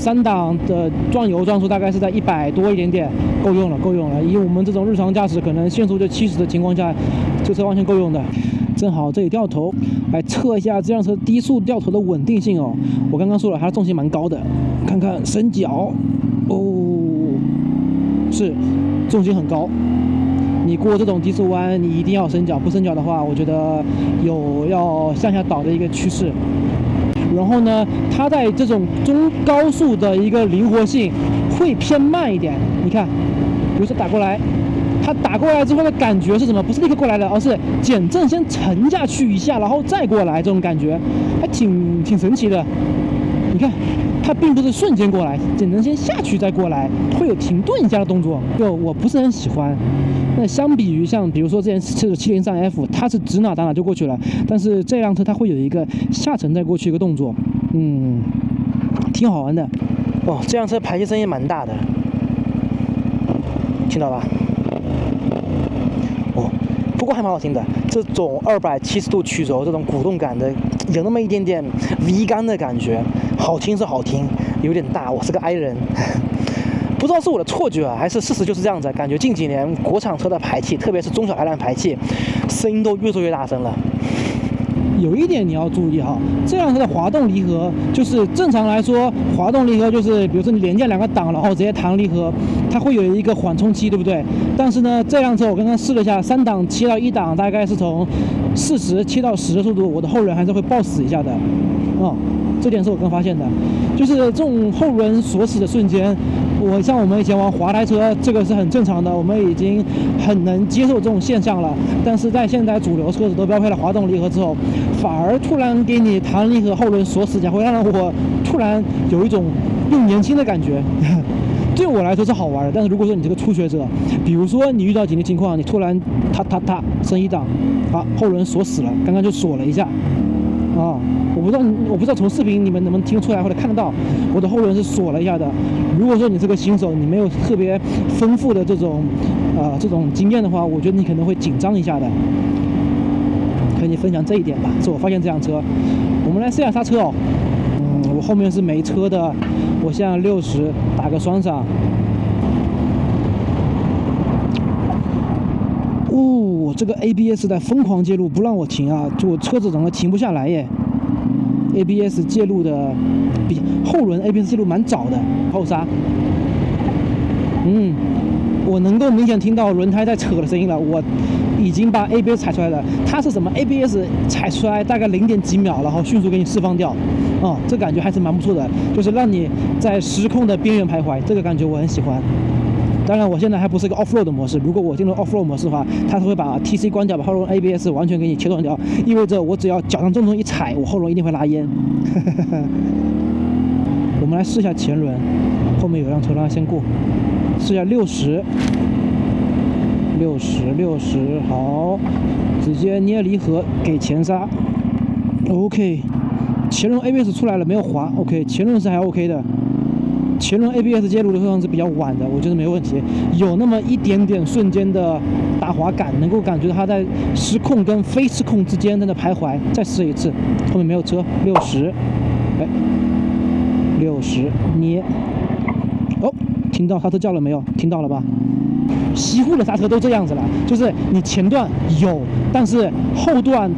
3档的转油转速大概是在100多一点点，够用了，够用了。以我们这种日常驾驶，可能限速就70的情况下，这车完全够用的。正好这里掉头，来测一下这辆车低速掉头的稳定性哦。我刚刚说了，它的重心蛮高的，看看升脚，哦，是重心很高。你过这种低速弯，你一定要升脚，不升脚的话，我觉得有要向下倒的一个趋势。然后呢，它在这种中高速的一个灵活性会偏慢一点。你看，比如说打过来，它打过来之后的感觉是什么？不是立刻过来的，而是减震先沉下去一下，然后再过来，这种感觉还挺神奇的。你看，它并不是瞬间过来，减震先下去再过来，会有停顿一下的动作，就我不是很喜欢。那相比于像比如说之前测的703F， 它是指哪打哪就过去了，但是这辆车它会有一个下沉再过去一个动作，挺好玩的。哦，这辆车排气声音蛮大的，听到吧？哦，不过还蛮好听的。这种270度曲轴，这种鼓动感的，有那么一点点 V 杆的感觉，好听是好听，有点大。我是个 I 人。不知道是我的错觉啊，还是事实就是这样子。感觉近几年国产车的排气，特别是中小排量排气，声音都越做越大声了。有一点你要注意哈，这辆车的滑动离合，就是正常来说，滑动离合就是比如说你连接2个档，然后直接弹离合，它会有一个缓冲期，对不对？但是呢，这辆车我刚刚试了一下，3档切到1档，大概是从40切到10的速度，我的后轮还是会抱死一下的。这点是我刚发现的，就是这种后轮锁死的瞬间，像我们以前玩滑胎车，这个是很正常的，我们已经很能接受这种现象了。但是在现在主流车子都标配了滑动离合之后，反而突然给你弹离合后轮锁死，会让我突然有一种又年轻的感觉。对我来说是好玩的，但是如果说你这个初学者，比如说你遇到紧急情况，你突然踏升1档，后轮锁死了，刚刚就锁了一下。我不知道从视频你们能不能听出来或者看得到，我的后轮是锁了一下的。如果说你是个新手，你没有特别丰富的这种经验的话，我觉得你可能会紧张一下的。跟你分享这一点吧，是我发现这辆车。我们来试一下刹车哦。我后面是没车的，我现在60打个双闪。这个 ABS 在疯狂介入，不让我停啊！就我车子整个停不下来耶。ABS 介入的比后轮 ABS 介入蛮早的，后刹。我能够明显听到轮胎在扯的声音了，我已经把 ABS 踩出来了。它是什么 ABS 踩出来大概0.几秒，然后迅速给你释放掉。这感觉还是蛮不错的，就是让你在失控的边缘徘徊，这个感觉我很喜欢。当然，我现在还不是一个 off-road 的模式。如果我进入 off-road 模式的话，它是会把 TC 关掉，把后轮 ABS 完全给你切断掉，意味着我只要脚上重重一踩，我后轮一定会拉烟。我们来试一下前轮，后面有辆车让它先过，试一下60，好，直接捏离合给前刹 ，OK， 前轮 ABS 出来了，没有滑 ，OK， 前轮是还 OK 的。前轮 ABS 介入的时候是比较晚的，我觉得没有问题，有那么一点点瞬间的打滑感，能够感觉到它在失控跟非失控之间在那徘徊。再试一次，后面没有车，60，60捏，听到刹车叫了没有？听到了吧？西湖的刹车都这样子了，就是你前段有，但是后段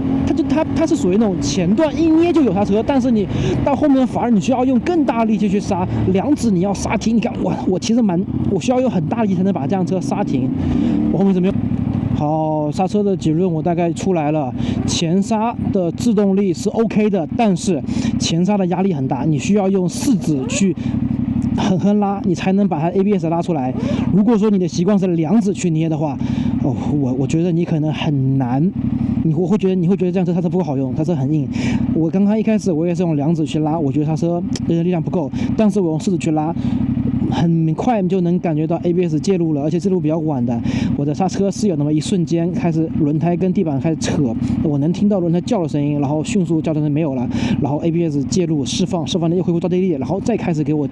它是属于那种前段一捏就有刹车，但是你到后面反而你需要用更大力气去刹，2指你要刹停。你看我其实我需要用很大力气才能把这辆车刹停，我后面是没有。好，刹车的结论我大概出来了，前刹的制动力是 OK 的，但是前刹的压力很大，你需要用4指去狠拉，你才能把它 ABS 拉出来。如果说你的习惯是2指去捏的话，我觉得你可能很难，你会觉得这辆车刹车不够好用，刹车很硬。我刚刚一开始我也是用2指去拉，我觉得刹车的力量不够，但是我用4指去拉，很快就能感觉到 ABS 介入了，而且介入比较晚的。我的刹车是有那么一瞬间开始轮胎跟地板开始扯，我能听到轮胎叫的声音，然后迅速叫的声音没有了，然后 ABS 介入释放的又恢复到地力，然后再开始给我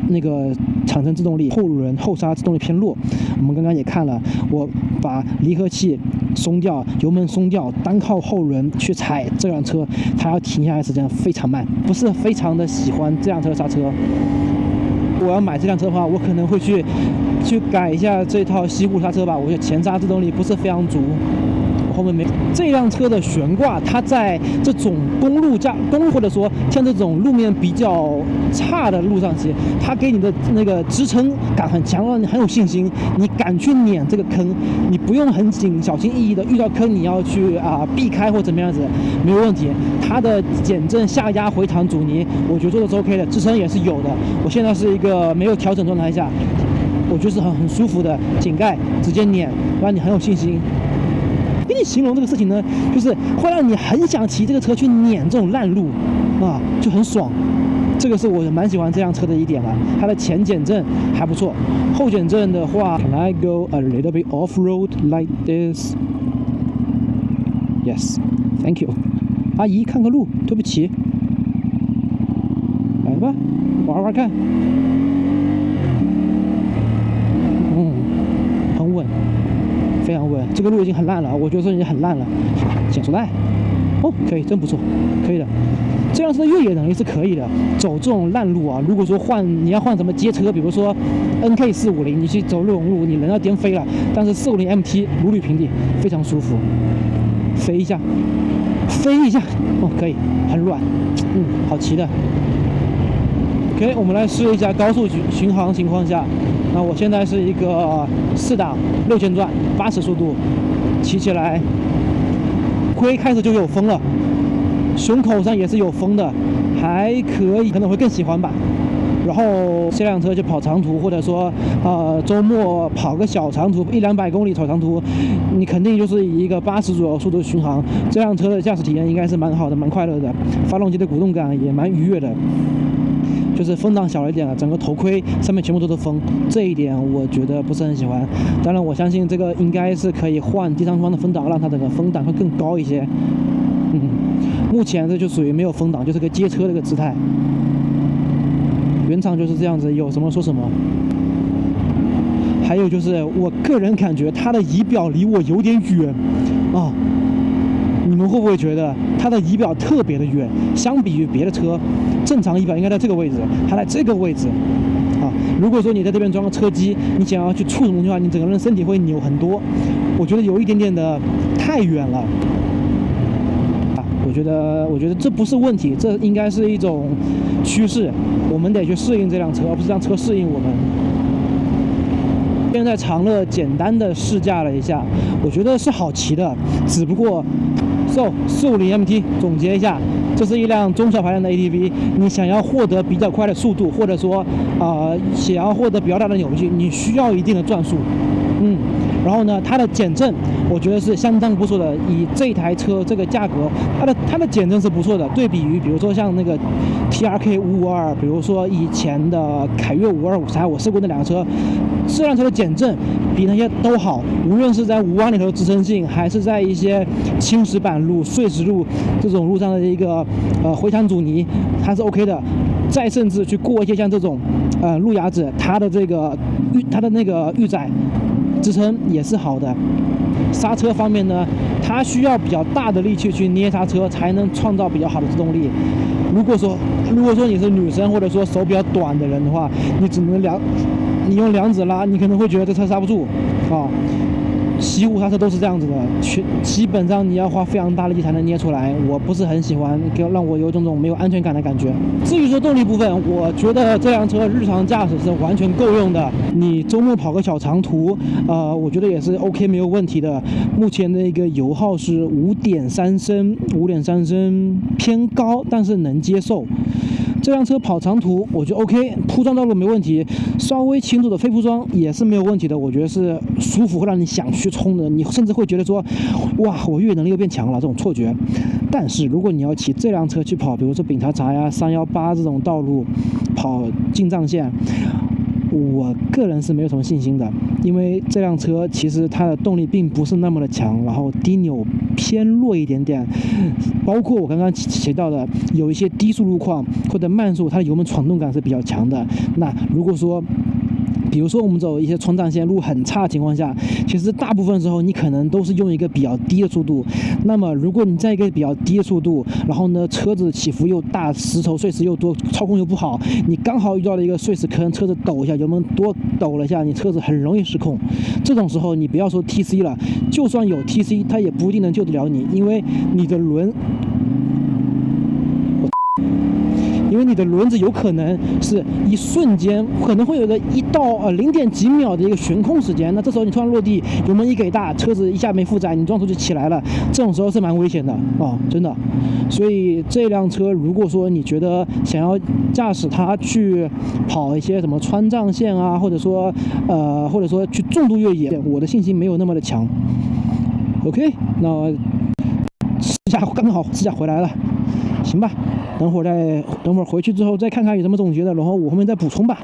那个产生制动力，后轮后刹制动力偏弱。我们刚刚也看了，我把离合器松掉，油门松掉，单靠后轮去踩这辆车，它要停下来时间非常慢，不是非常的喜欢这辆车的刹车。我要买这辆车的话，我可能会去改一下这套西固刹车吧，我觉得前刹制动力不是非常足。后面没这辆车的悬挂，它在这种公路或者说像这种路面比较差的路上骑，它给你的那个支撑感很强，让你很有信心，你敢去碾这个坑，你不用很小心翼翼的遇到坑你要去避开或怎么样子，没有问题。它的减震下压回弹阻尼，我觉得做的是 OK 的，支撑也是有的。我现在是一个没有调整状态下，我觉得是很舒服的，井盖直接碾，让你很有信心。跟你形容这个事情呢，就是会让你很想骑这个车去碾这种烂路，就很爽。这个是我蛮喜欢这辆车的一点了。它的前减震还不错，后减震的话 ，Can I go a little bit off road like this? Yes, thank you. 阿姨，看个路，对不起。来吧，玩玩看。很稳。非常稳，这个路已经很烂了，我觉得说已经很烂了。减速带，可以，真不错，可以的。这辆车的越野能力是可以的，走这种烂路如果说你要换什么街车，比如说 NK450，你去走这种路，你人要颠飞了。但是450 MT 如履平地，非常舒服。飞一下，可以，很软，好骑的。OK， 我们来试一下高速巡航情况下。那我现在是一个4档6000转80速度，骑起来，开始就有风了，胸口上也是有风的，还可以，可能会更喜欢吧。然后这辆车就跑长途，或者说周末跑个小长途，100-200公里跑长途，你肯定就是以一个80左右速度巡航。这辆车的驾驶体验应该是蛮好的，蛮快乐的，发动机的鼓动感也蛮愉悦的。就是风挡小了一点了，整个头盔上面全部都是风，这一点我觉得不是很喜欢。当然，我相信这个应该是可以换第三方的风挡，让它整个风挡会更高一些。目前这就属于没有风挡，就是个街车的一个姿态。原厂就是这样子，有什么说什么。还有就是我个人感觉它的仪表离我有点远你们会不会觉得它的仪表特别的远？相比于别的车，正常仪表应该在这个位置，它在这个位置如果说你在这边装个车机，你想要去触动的话，你整个人身体会扭很多。我觉得有一点点的太远了我觉得这不是问题，这应该是一种趋势，我们得去适应这辆车，而不是让车适应我们。现在长乐简单的试驾了一下，我觉得是好骑的，只不过450 MT 总结一下，这是一辆中小排量的 ATV， 你想要获得比较快的速度，或者说想要获得比较大的扭矩，你需要一定的转速。然后呢，它的减震我觉得是相当不错的，以这台车这个价格，它的减震是不错的。对比于比如说像那个 TRK 552，比如说以前的凯越525，我试过那两个车，这辆车的减震比那些都好，无论是在5弯里头的支撑性，还是在一些青石板路、碎石路这种路上的一个回弹阻尼，它是 OK 的。再甚至去过一些像这种路牙子，它的那个预载支撑也是好的。刹车方面呢，它需要比较大的力气去捏刹车，才能创造比较好的制动力。如果说你是女生，或者说手比较短的人的话，你用2指拉，你可能会觉得这车刹不住西湖刹车都是这样子的，基本上你要花非常大的力气才能捏出来，我不是很喜欢，让我有种没有安全感的感觉。至于说动力部分，我觉得这辆车日常驾驶是完全够用的，你周末跑个小长途，我觉得也是 OK 没有问题的。目前的一个油耗是5.3升，偏高，但是能接受。这辆车跑长途我觉得 OK， 铺装道路没问题，稍微轻度的非铺装也是没有问题的，我觉得是舒服，会让你想去冲的，你甚至会觉得说，哇，我越野能力又变强了这种错觉。但是如果你要骑这辆车去跑，比如说丙察察呀、318这种道路，跑进藏线，我个人是没有什么信心的，因为这辆车其实它的动力并不是那么的强，然后低扭偏弱一点点，包括我刚刚提到的有一些低速路况或者慢速，它的油门闯动感是比较强的。那如果说比如说我们走一些川藏线路很差的情况下，其实大部分时候你可能都是用一个比较低的速度。那么如果你在一个比较低的速度，然后呢车子起伏又大，石头碎石又多，操控又不好，你刚好遇到了一个碎石坑，车子抖一下，油门多抖了一下，你车子很容易失控。这种时候你不要说 TC 了，就算有 TC， 它也不一定能救得了你，因为你的轮子有可能是一瞬间，可能会有个1到0.几秒的一个悬空时间。那这时候你突然落地，油门一给大，车子一下没负载，你撞出去起来了，这种时候是蛮危险的啊，真的。所以这辆车，如果说你觉得想要驾驶它去跑一些什么川藏线啊，或者说去重度越野，我的信心没有那么的强。OK， 那刚好试驾回来了，行吧。等会儿回去之后再看看有什么总结的，然后我后面再补充吧。